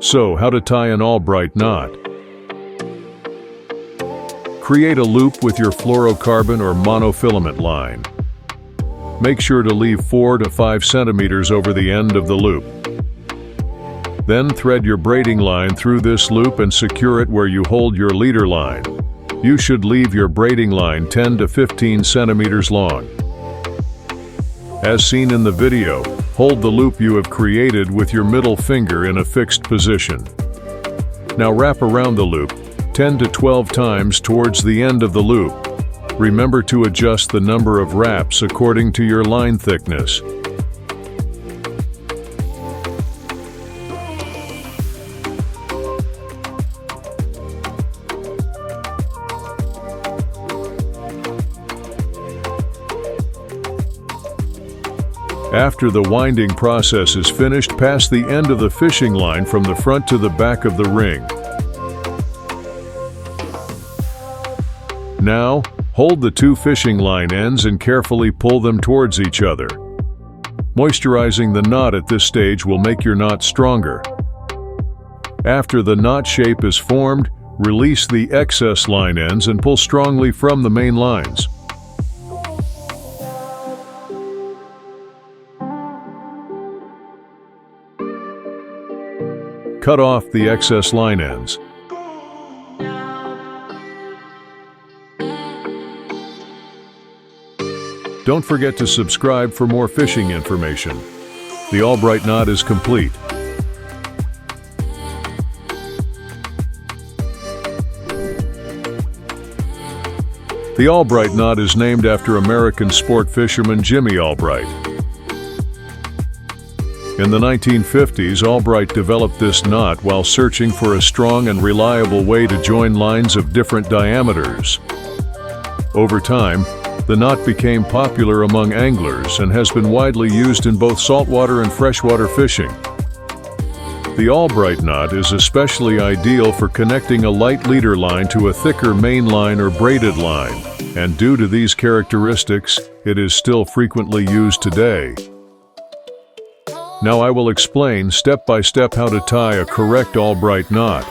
So, how to tie an Albright knot? Create a loop with your fluorocarbon or monofilament line. Make sure to leave 4 to 5 centimeters over the end of the loop. Then thread your braiding line through this loop and secure it where you hold your leader line. You should leave your braiding line 10 to 15 centimeters long. As seen in the video, hold the loop you have created with your middle finger in a fixed position. Now wrap around the loop 10 to 12 times towards the end of the loop. Remember to adjust the number of wraps according to your line thickness. After the winding process is finished, pass the end of the fishing line from the front to the back of the ring. Now, hold the 2 fishing line ends and carefully pull them towards each other. Moisturizing the knot at this stage will make your knot stronger. After the knot shape is formed, release the excess line ends and pull strongly from the main lines. Cut off the excess line ends. Don't forget to subscribe for more fishing information. The Albright knot is complete. The Albright knot is named after American sport fisherman Jimmy Albright. In the 1950s, Albright developed this knot while searching for a strong and reliable way to join lines of different diameters. Over time, the knot became popular among anglers and has been widely used in both saltwater and freshwater fishing. The Albright knot is especially ideal for connecting a light leader line to a thicker main line or braided line, and due to these characteristics, it is still frequently used today. Now I will explain step by step how to tie a correct Albright knot.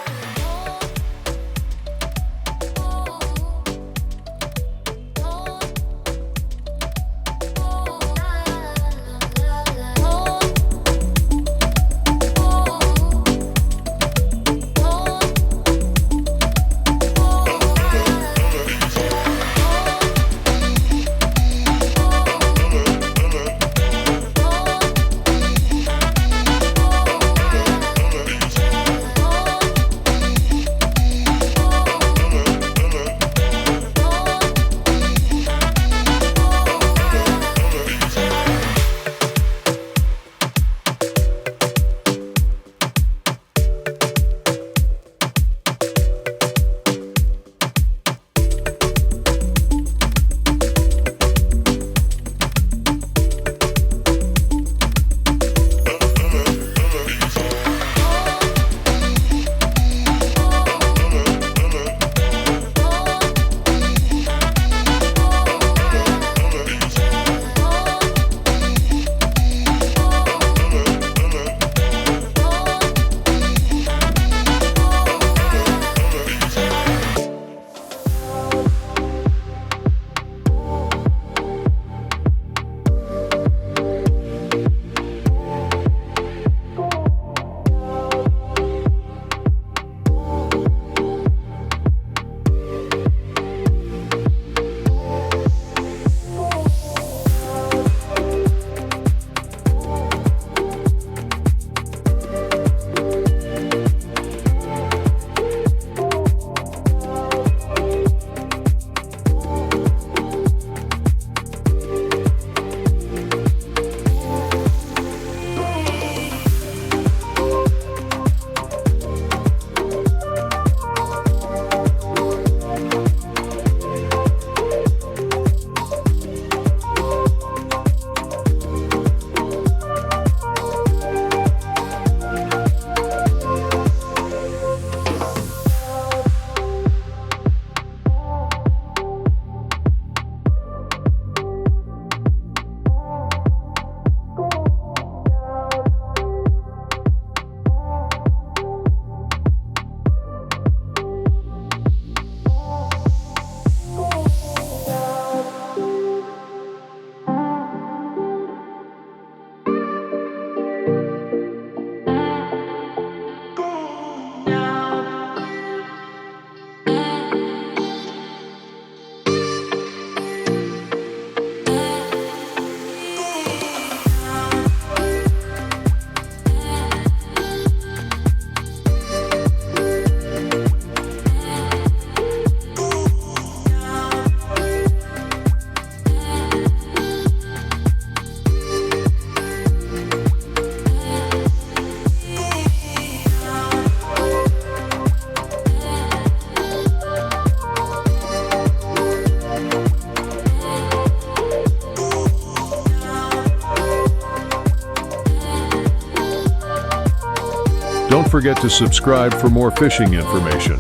Don't forget to subscribe for more fishing information.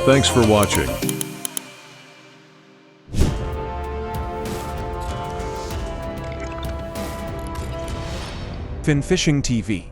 Thanks for watching. Fin Fishing TV.